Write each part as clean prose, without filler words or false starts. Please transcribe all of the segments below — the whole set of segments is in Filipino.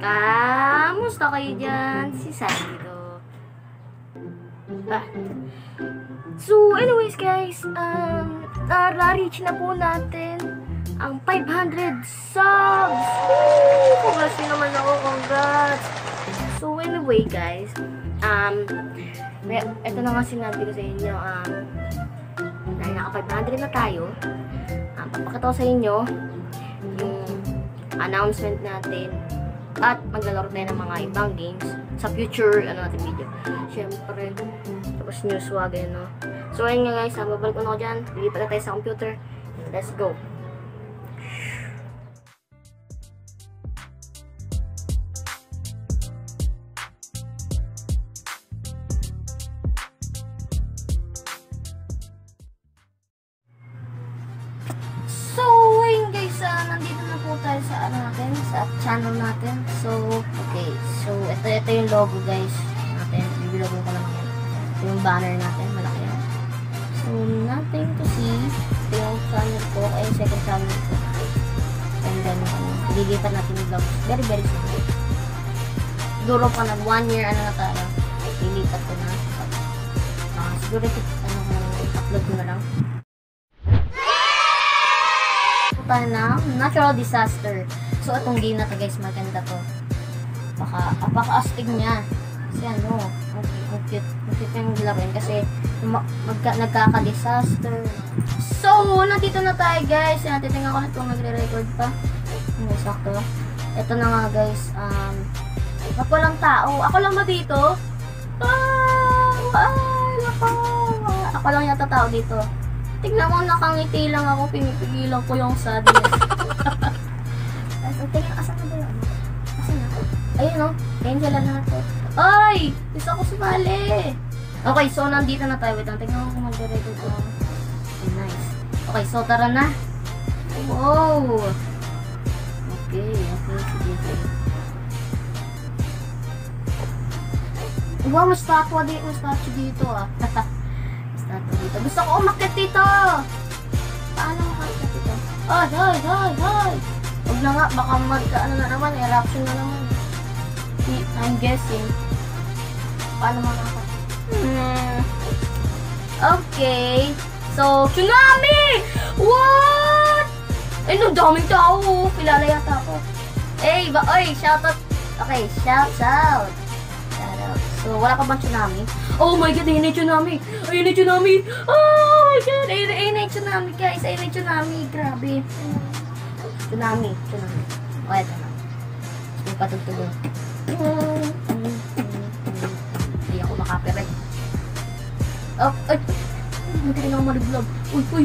Kamusta kayo dyan? Si Sandy dito. So, anyways guys, na-reach na po natin ang 500 subs! Congrats nyo naman ako, congrats! So, anyway guys, ito na nga sinabi ko sa inyo, dahil naka 500 na tayo, papakita ko sa inyo yung announcement natin at maglalaro tayo ng mga ibang games sa future natin video. Siyempre, tapos news wag no. So ayun nga guys, babalik ko na ako dyan. Lilipat na tayo sa computer. Let's go. So ayun guys, nandito na po tayo sa natin, sa channel natin. So okay, so ito yung logo guys natin. Bibilogo ko lang yan. Ito yung banner natin, malaki yan. So nothing to see. Ito yung channel ko, ay second channel ko. And then lilipat natin yung vlogs. Very very soon. Siguro pa na 1 year na tayo. Lilipat ko na. Siguro upload ko na lang. Tayo na natural disaster. So itong game na to guys, maganda to. Apaka-astig niya. Kasi ang cute yung laruin kasi nagkaka-disaster. So nandito na tayo guys. Titingnan ko na itong nagre-record pa. Sakto. Ito na nga guys. Walang tao. Ako lang ba dito? Ako lang yata tao dito. Tignan mo, nakangiti lang ako, pinipigilan ko yung sadness. Tingnan, asan na ba yun? Asan na? Ayun o, ayun sila lahat o. Ay! Gusto ko sumali! Okay, so nandito na tayo. Wait lang, tignan mo kung mag-record ko. Okay, nice. Okay, so tara na. Wow! Okay, sige. Wow, may statue dito ah. Dito. Gusto ko umakyat dito! Paano umakyat dito? Hoy! Huwag na nga, baka magka-ano na naman, eruption na naman. I'm guessing. Paano umakyat? Okay. So, tsunami! What? Ay, no, daming tao. Kilala yata ako. Oy, shoutout. Okay, shout. So, wala pa bang tsunami? Oh my god, ayun na yung tsunami! Ayun na yung tsunami! Oh my god! Ayun na yung tsunami, guys! Ayun na yung tsunami! Grabe! Tsunami. O, eto na. May patugtugon. Hindi ako makapirek. Oh, ay! Hindi na ako maliblag. Uy!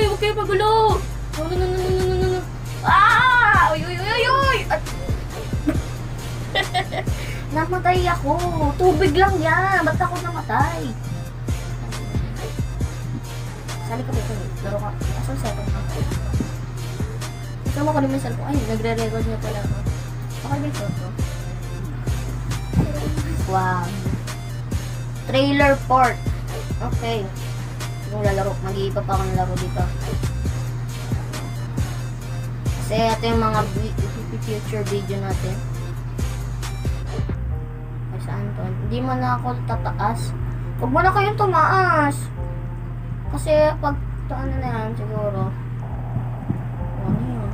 Huwag kayo pagulo! No! Ah! Uy! Namatay ako. Tubig lang yan. Ba't ako namatay? Sali ka dito. Laro ka. Asan second ka? Ikaw mo kanina yung cellphone. Ay, nagre-record niya pala ako. Okay ba ito? Wow. Trailer port. Okay. Yung lalaro. Mag-iiba pa akong laro dito. Kasi ito yung mga future video natin. Hindi mo na ako tataas. Huwag mo na kayong tumaas. Kasi pag taan na yan siguro. Ano yun?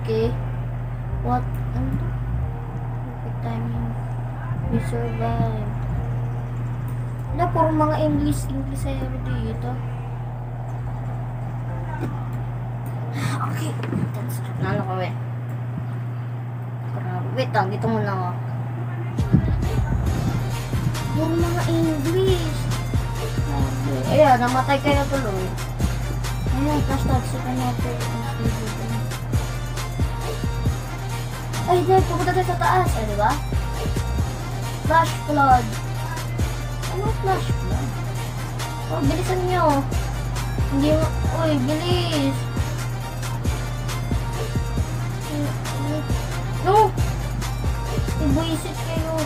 Okay. What? Perfect timing. We survive. Wala, puro mga English dito. Okay. Ano ko eh. Wait lang, dito muna ako. Puro mga English. Ayan, namatay kayo tuloy. Ayan, hashtag sa kanya. Ay, dahil pupunta tayo sa taas. Ay, diba? Flash flood. Ano flash flood? Oh, bilisan nyo. Hindi mo. Uy, bilis. No! Ibuisit kayo.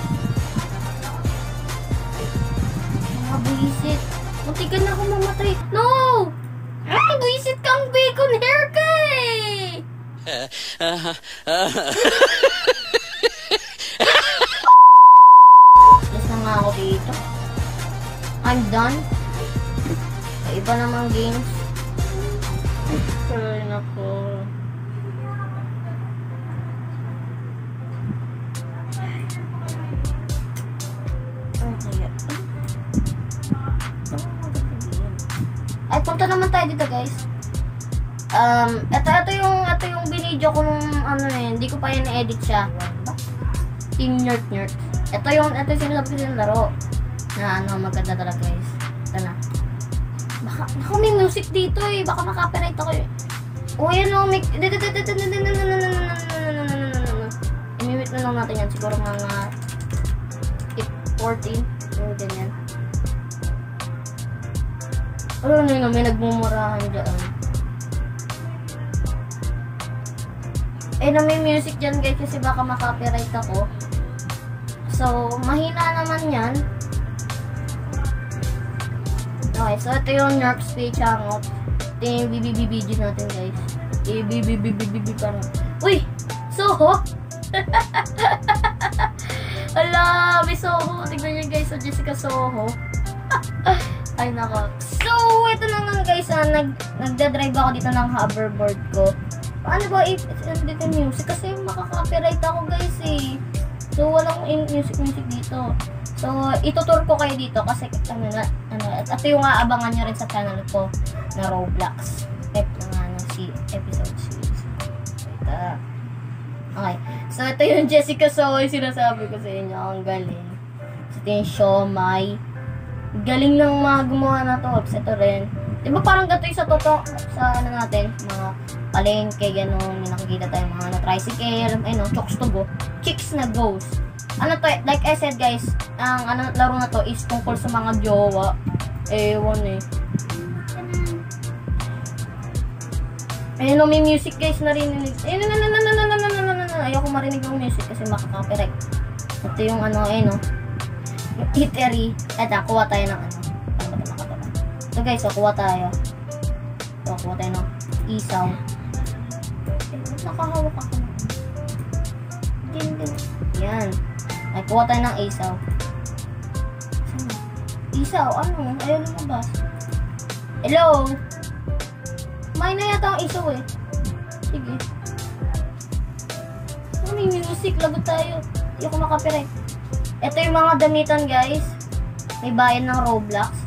Buisit. Muntikan na ako mamatay. No! Ay, buisit kang bacon hair ka eh! Yes na nga ako dito. I'm done. May iba namang games. Ay, nako. Ay, punta naman tayo dito, guys. Ito yung binidyo ko nung ano eh, hindi ko pa yan na-edit siya. Team Nerd. Ito yung sinasabi ko yung laro. Na ano, maganda talaga, guys. Ito na. Baka may music dito eh. Baka makapiright ako eh. O, yan o, imimit na lang natin yan. Siguro mga 14. Yung ganyan. Ano na yun, may nagmumurahan dyan. Eh, na may music dyan guys kasi baka makapiright ako. So, mahina naman yan. Okay, so ito yung Nerf Speech Hangout. Ito yung BBBBG natin guys. BBBBBB parang. Uy! Soho! Ala, may Soho. Tignan nyo guys, so Jessica Soho. Ay nako. So, ito na nga guys, nagdadrive ako dito ng hoverboard ko. Paano ba dito music? Kasi makaka-copyright ako guys eh. So, walang music dito. So, itutur ko kayo dito kasi ito yung aabangan nyo rin sa channel ko na Roblox. Episode series. Okay. So, ito yung Jessica Soy sinasabi ko sa inyo. Ang galing. So, ito yung Siomai. Galing ng mga gumawa na to. Ito rin. Diba parang gato yung sa ano natin, mga palengke, gano'n, may nakikita tayo mga tricycle, chokes to go, chicks na goes. Ano to, like I said guys, ang laro na to is tungkol sa mga jowa. Ewan eh. Ayun o, may music guys narinig. Ayoko marinig ng music kasi makaka-copyright. Ito yung Hitery. Eto, kuha tayo ng So guys, kuha tayo. Kuha tayo ng isaw. Nakahawak ako. Yan. Ay, kuha tayo ng isaw. Isaw? Ano? Ayaw lumabas. Hello? May na yata ang isaw eh. Sige. May music. Lagot tayo. Hindi ako makapiright. Ito yung mga damitan guys. May bayan ng Roblox.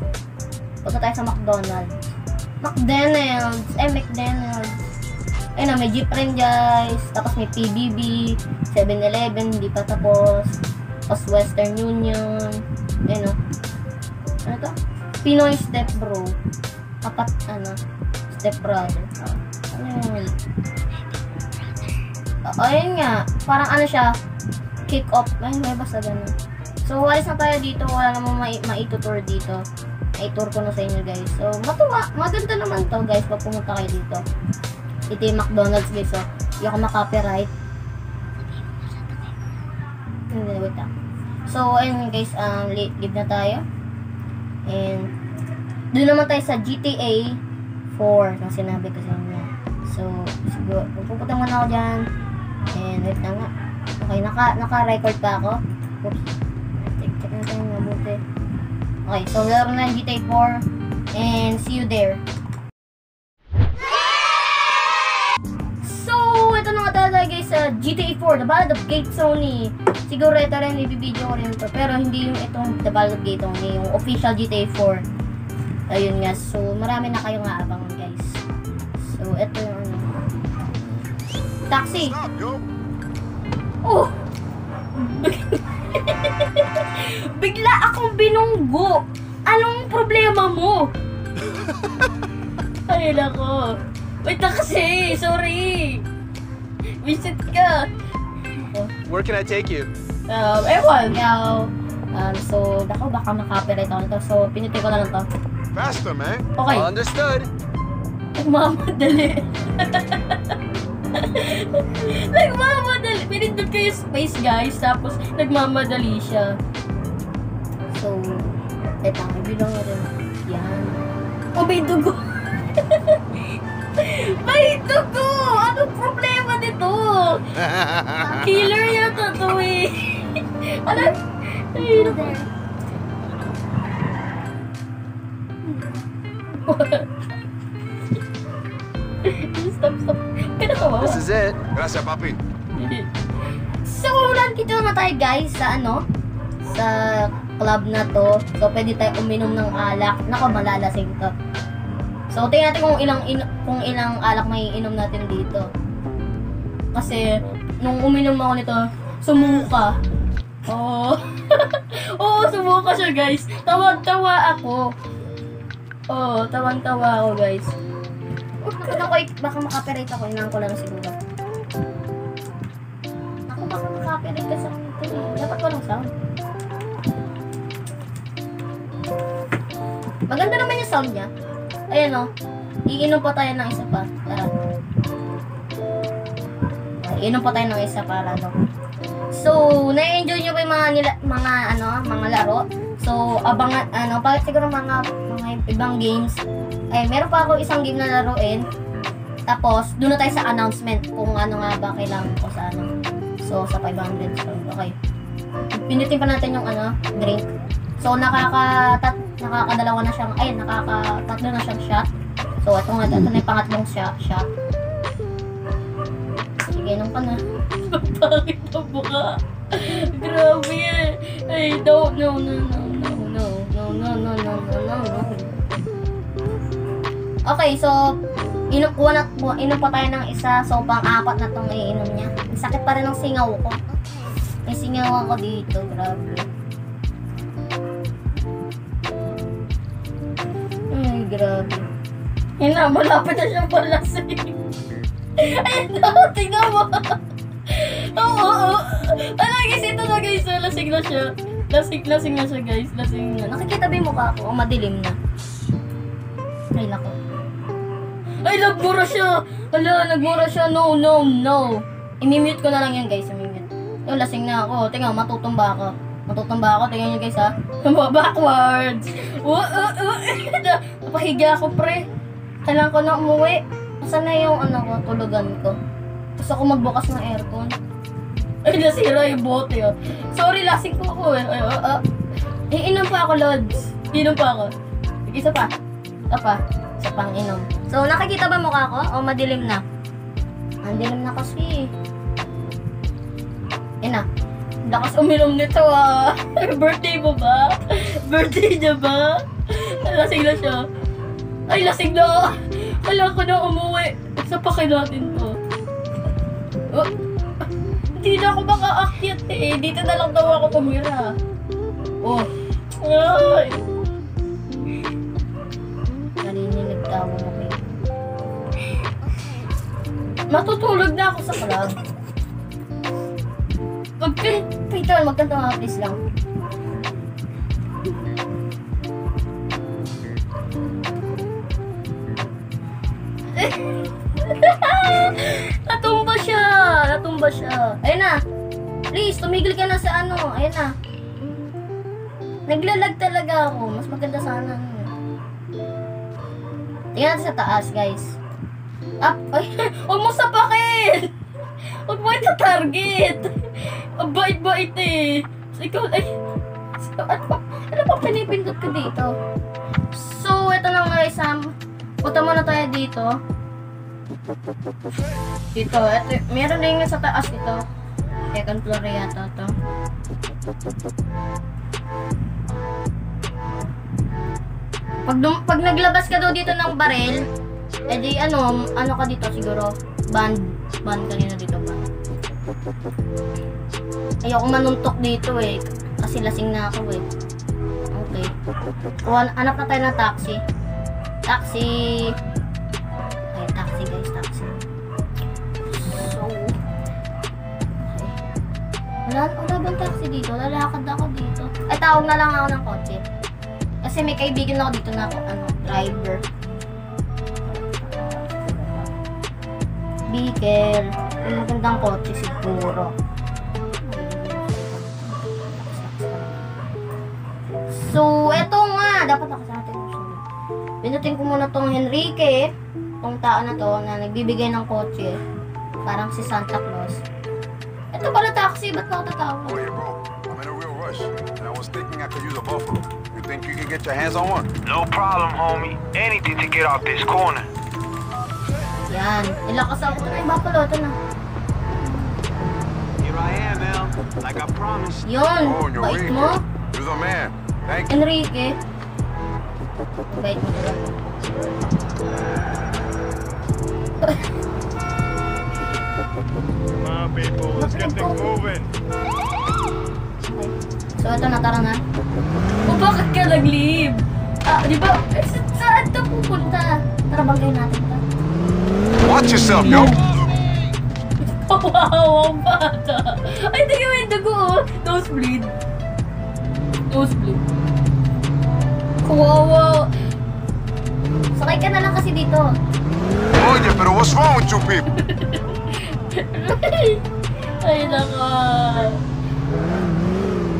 Punta tayo sa McDonald's. McDonald's. Ayun na, may jeep rin guys. Tapos may PBB. 7-Eleven. Hindi pa tapos. Tapos Western Union. Ayun o. Ano to? Pinoy Step Bro. Step Brother. Ano yun? Ayun nga. Parang siya. Kick off. May basta ganun. So, walis na tayo dito. Wala namang maitutour dito. I-tour ko na sa inyo guys. So, maganda naman to guys pag pumunta kayo dito. Ito yung McDonald's guys. So, hindi ako makapiright. Hindi, wait lang. So, ayun guys, leave na tayo. And, doon naman tayo sa GTA 4 kung sinabi ko sa inyo. So, siguro, pupunta muna ako dyan. And, wait na nga. Okay, naka-record pa ako. Oops. Check natin yung mabuti. Okay, so laro na GTA 4 and see you there. So, ito na nga talaga guys sa GTA 4, The Ballad of Gay Tony. Siguro ito rin, ibibideo ko rin ito. Pero hindi yung itong The Ballad of Gay Tony, yung official GTA 4. Ayun nga, so marami na kayong aabangan guys. So, ito yung taxi. Oh! Bigla akong binunggo. Anong problema mo? Ay, nako. Wait na kasi. Sorry. Visit ka. Where can I take you? Ewan. So, nako, baka makapiright ako nito. So, pinitay ko na lang to. Faster, man. Okay. Understood. Nagmamadali. Nagmamadali. Pinindot ko yung space guys. Tapos, nagmamadali siya. So, eto, ibilang na rin. Yan. Oh, may dugo. May dugo! Anong problema nito? Killer yata to eh. Ano? Ayun na. Stop. Pinatawa. This is it. Gracias, papi. So, nandito na tayo guys sa sa club na to. So, pwede tayo uminom ng alak. Nako, malalasing to. So, tingnan natin kung ilang alak may inom natin dito. Kasi, nung uminom ako nito, sumuka. Oo. Oo, sumuka siya guys. Tawang-tawa ako. Oo, tawang-tawa ako guys. Baka makaperate ako. Inang ko lang siguro. Ako baka makaperate ka sa akin. Dapat walang sound. Maganda naman yung sound niya. Ayan o. Iinom pa tayo ng isa pa. Tara. Iinom pa tayo ng isa para So, na-enjoy nyo ba yung mga laro? So, bakit siguro mga ibang games. Meron pa ako isang game na laruin. Tapos, doon na tayo sa announcement kung ano nga ba kailangan ko sa So, sa 500. So, okay. Pinutin pa natin yung drink. So, nakakadalawa na siyang, nakakatatlo na siyang shot. So, ito na yung pangatlong shot. Sige, nung ka na. Bakit na buka? Grabe yan. No. Okay, so, inom pa tayo ng isa. So, pang-apat na itong iinom niya. Sakit pa rin ng singaw ko. May singaw ako dito. Grabe. Grabe. Yan na, malapit na siyang palasing. Ayun na, tingnan mo. Oo. Guys, ito na guys. Lasing na siya. Lasing na siya guys. Lasing na. Nakikita ba yung mukha ko? Madilim na. Ay, nako. Ay, nagmura siya. Nagmura siya. No. I-mute ko na lang yan guys. Yung lasing na ako. Tingnan, matutumba ako. Tingnan nyo guys ha. Backwards. Napahiga ako pre. Kailangan ko na umuwi. Saan na yung tulugan ko? Gusto ko magbukas ng aircon. Ay, nasira yung bote oh. Sorry, lasing ko ako eh. Iinom pa ako, Lods. Iinom pa ako. Isa pa. Isa pang inom. So, nakikita ba mukha ko? O madilim na? Ang dilim na kasi. Yan na. Lakas uminom nito ah. Birthday mo ba? Birthday niya ba? Lasing na siya. Ay, lasing na. Kailangan ko na umuwi. Sapakin natin to. Hindi na ako maka-akyat eh. Dito na lang daw ako tumira. Ay. Narinig daw ako. Matutulog na ako sa club. Peter, magkanta nga please lang. Natumba siya. Ayun na. Please, tumigil ka na sa Ayun na. Naglalag talaga ako. Mas maganda sana. Tingnan natin sa taas, guys. Up. Ay, huwag mo sapakin! Huwag mo ito target! Ang bait-bait eh. Ikaw, ano pa pinipindot ko dito? So, ito na nga guys. Punta muna tayo dito. Ito, meron na yung sa taas ito. Second floor yata ito. Pag naglabas ka daw dito ng baril, edi ano ka dito siguro? Band kanina dito ba? Ayoko manuntok dito eh. Kasi lasing na ako eh. Okay. Hanap na tayo ng taxi. Taxi guys, taxi. So, okay. Wala bang taxi dito? Lalakad ako dito. Ay, tawag na lang ako ng kotse. Kasi may kaibigan ako dito na driver. Vehicle. Yung magandang kotse siguro. So, eto nga. Dapat nakasatin ko siya. Pinutin ko muna tong Henrique. Tong tao na to na nagbibigay ng kotse. Parang si Santa Claus. Ito pala taxi, ba't ako tatawa? Oh yeah, bro. I'm in a real rush, and I was thinking I could use a buffalo. You think you can get your hands on one? No problem, homie. Anything to get off this corner. Yan. Ilakas ako na yung buffalo. Ito na. Here I am, El. Like I promised. Yun. Oh, Bait mo. You're the man. Thank you. Enrique. Bait mo talaga. Come on, people. Let's get things moving. So, ito na. Tara na. O bakit ka nag-leave? Ah, di ba? Saan ito pupunta? Tara, bangkay natin ito. Watch yourself, yo. Wow, ang bata. Ay, tingnan mo yung dugo, oh. Nosebleed. Nosebleed. Wow. Sakay ka na lang kasi dito. Oye, pero what's wrong with you people? Ay, naka.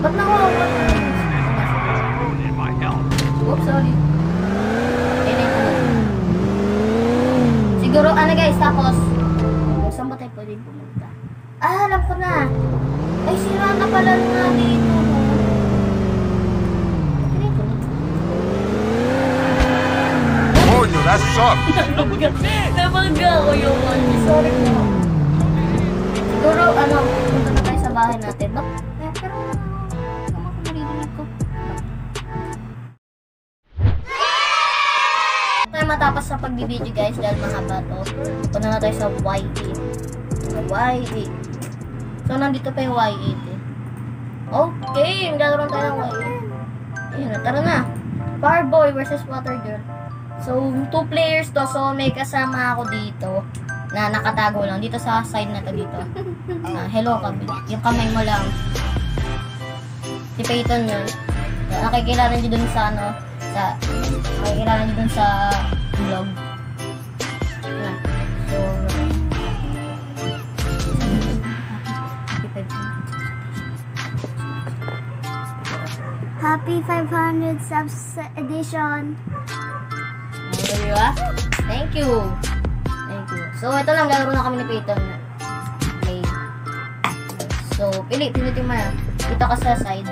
Ba't nakawa? In my helm. Oops, sorry. Siguro, guys, tapos, saan ba tayo pwedeng pumunta? Ah, alam ko na. Ay, sira na pala nga dito. Oye, that sucks. Nabangga ko yung ano. Sorry po. Siguro, pupunta na tayo sa bahay natin. Ba't? Pero, naman ko naririnig ko. Tayo matapos sa pagbibideo, guys, dahil mahaba to. Punta na tayo sa Y8. Y8. So, nandito pa yung Y8 eh. Okay, magkakaroon tayo ng Y8. Ayun na, tara na. Fireboy versus Water Girl. So, 2 players to. So, may kasama ako dito na nakatago lang. Dito sa side na to dito. Hello, yung kamay mo lang. Si Peyton yun. Nakikilala niyo dun sa nakikilala niyo dun sa vlog. Yan. So, Happy 500 subs edition. okay ba? Thank you. So, ito lang, laro na kami ni Peyton. Okay. So, pilitin mo yan. Dito ka sa side.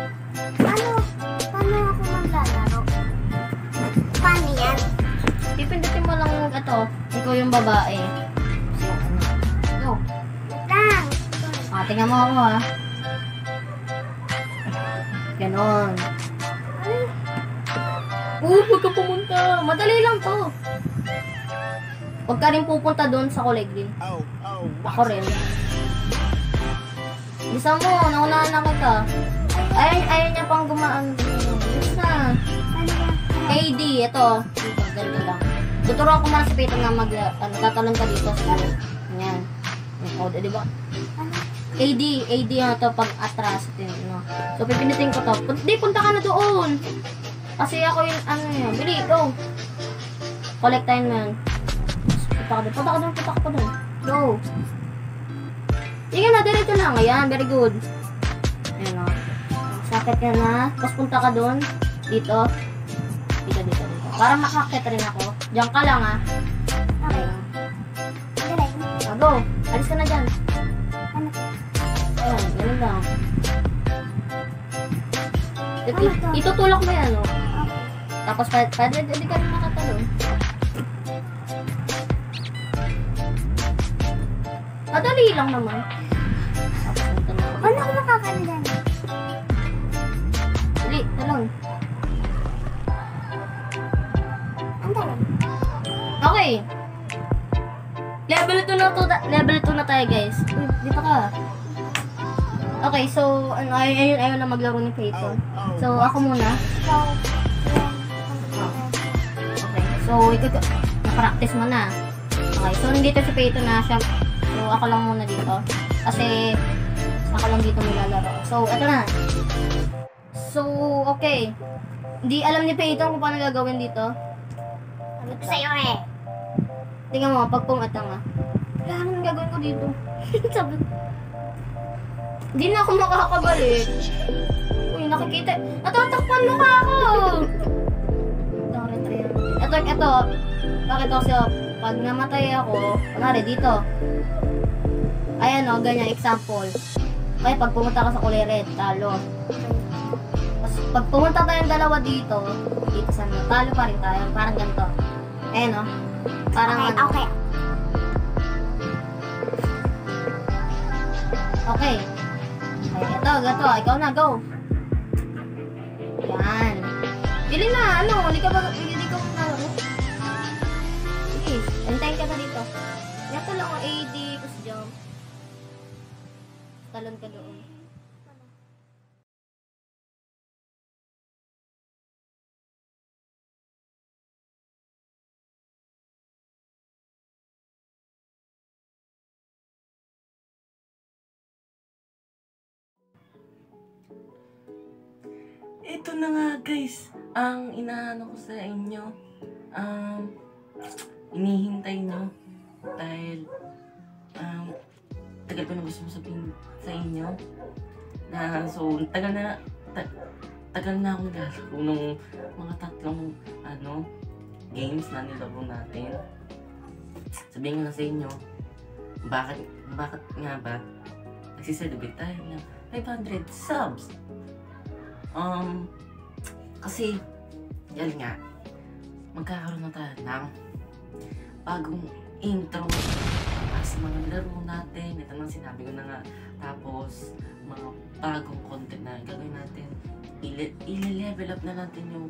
Paano ako maglalaro? Paano yan? Pipindutin mo lang ito. Ikaw yung babae. So, Go. Lang. Tingnan mo ako ha. Ganon. Huwag ka pumunta. Madali lang to. Huwag ka rin pupunta doon sa kulay green. Ako rin. Bisa mo, naunahan na kita. Ayaw niya pang gumaan. Bis na. Ano ba? AD, ito. Dito, ganito lang. Tuturuan ko muna si Peyton na tatalon ka dito. Yan. O, diba? AD yung ito pag atras. No? So, pipindutin ko to. Punta ka na doon. Kasi ako yung, bili, go. Collectayin mo yan. Punta ka doon. Go. Sige na, diretso lang. Ayan, very good. Ayan o. Sakit ka na. Tapos punta ka doon. Dito. Dito. Para makakit rin ako. Diyan ka lang ha. Okay. Magaling. Go. Alis ka na dyan. Ano? Ayan, ganun lang. Ano to? Itutulak mo yan o. Okay. Tapos pwede ka rin makatalon. Madali lang naman. Tapos punta na ako. Paano ako makakano dyan? Dali, talon. Ang dali. Okay. Level 2 na tayo, guys. Uy, dito ka. Okay, so ayun na maglaro ni Peyton. So ako muna. So, Okay. So na-practice mo na. Okay, so nandito si Peyton na siya. So ako lang muna dito. Kasi ako lang dito nilalaro. So eto na. So okay. Hindi alam ni Peyton kung paano gagawin dito. sabi ko sa'yo eh. Tingnan mo, pag pumata nga. Wala naman gagawin ko dito. Sabi ko. Hindi na ako makakabalik. Uy, nakikita. Natatakpan mo ka ako! Ito. Bakit ako siya? Pag namatay ako, kunwari dito. Ayan o, ganyan, example. Kaya pag pumunta ka sa kulay red, talo. Tapos pag pumunta tayong dalawa dito sa ano, talo pa rin tayo. Parang ganito. Eh no? Parang Okay, ano. okay. Okay. Okay, ito. Ikaw na, go. Yan. Bili na, ano, hindi ka na, ano? Sige, antayin ka na dito. Ito lang ang AD, tapos jump. Talon ka doon. Ito na nga guys, ang inaano ko sa inyo, inihintay nyo dahil tagal ko na gusto sabihin sa inyo na tagal na akong lalaro nung mga tatlong games na nilaro natin. Sabihin ko na sa inyo, bakit nga ba nagsiselebrate tayo ng 500 subs? Kasi, yan nga, magkakaroon na tayo ng bagong intro para sa mga laro natin. Ito nang sinabi ko na nga. Tapos, mga bagong content na gagawin natin. I-level up na natin yung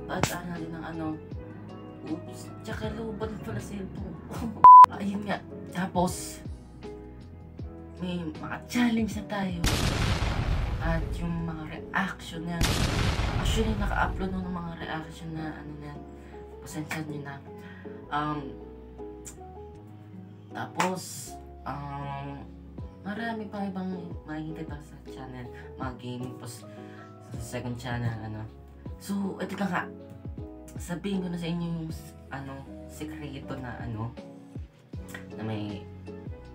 pag-aan natin ng oops, tsaka luban pala cellphone. Ayun nga. Tapos, may mga challenge na tayo. At yung mga reaction niya. Actually, naka-upload ng mga reaction na pasensya nyo na. Tapos, marami pa ibang makikita pa sa channel, mga gaming post sa second channel, So, ito na nga. Sabihin ko na sa inyo yung, sekreto na, na may,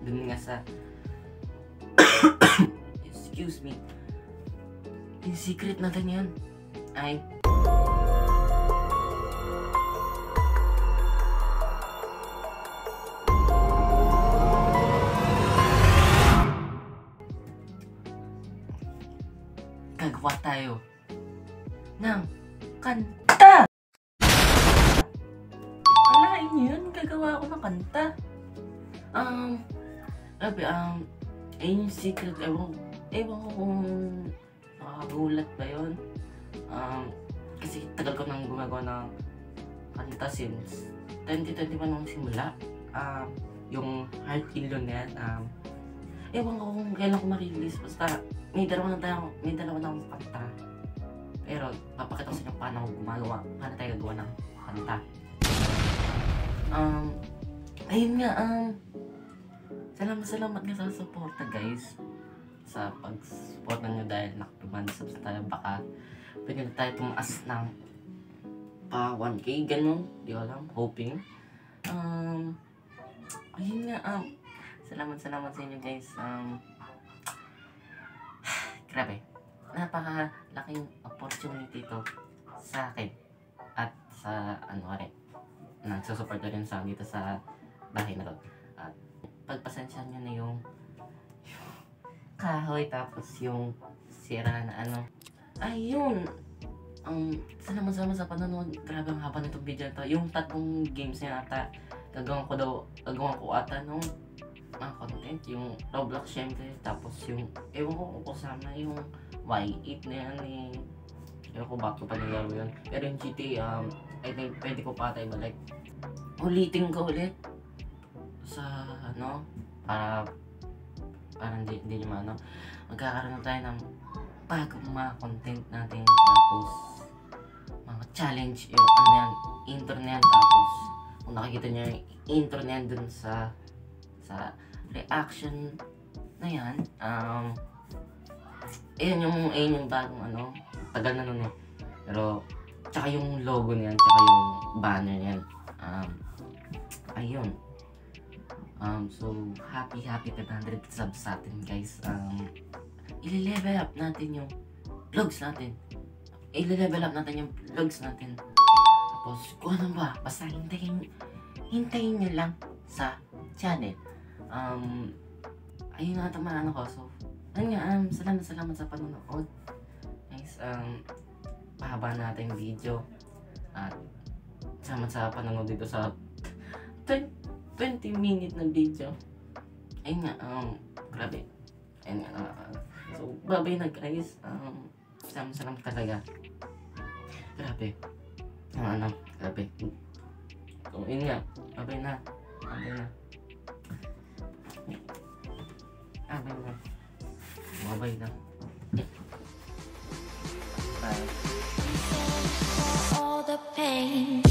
dun nga sa, excuse me, yung secret natin yun ay gagawa tayo ng kanta. Kalain nyo yun, gagawa ako ng kanta. Ayun yung secret, ewan ko kung nakakagulat ba yun. Kasi tagal ko nang gumagawa ng kanta since 2021 nung simula. Yung Heart Ilon na yan, ewan ko kung kailan ko ma-release. Basta may dalawa na akong kanta. Pero papakita ko sa inyo paano tayo gagawa ng kanta. Ayun nga, salamat nga sa suporta guys. Sa pag-support nyo dahil nakapag subs tayo, baka pwede na tayo tumaas ng 1K, ganun, di ko alam, hoping. Ayun nga, salamat sa inyo guys. Grabe, napakalaking opportunity to sa akin at sa nagsusuporta rin sa dito sa bahay na to. At pagpasensya nyo na yung kahoy, tapos yung sira na ayun, salamat sa panonood. Grabe ang haba nitong video na to. Yung tatlong games niya ata gagawin ko ata nung mga content, yung Roblox syempre, tapos yung ewan ko kung kasama yung Y8 na yan ewan ko back ko pa nilaro yun. Pero yung GTA, I think pwede ko pa tayo balik, ulitin ko ulit sa para hindi naman magkakaroon na tayo ng bagong mga content natin, tapos mga challenge, yung intro na yan, tapos kung nakikita nyo yung intro na yan dun sa reaction na yan, ayun yung bagong tagal na nun pero tsaka yung logo niyan, tsaka yung banner niyan, ayun. So, happy 500 subs sa atin guys. I-level up natin yung vlogs natin. Tapos, kung ano ba, basta hintayin nyo lang sa channel. Ayun na naman ko. So, Ayun nga, salamat sa panonood. Guys, pahaba natin yung video. At salamat sa panonood dito sa 20-minute na video. Ayun nga, grabe. Ayun nga, so, babay na guys. Salamat talaga. Grabe. Grabe. So, yun nga, babay na. Babay na. Bye. all the pain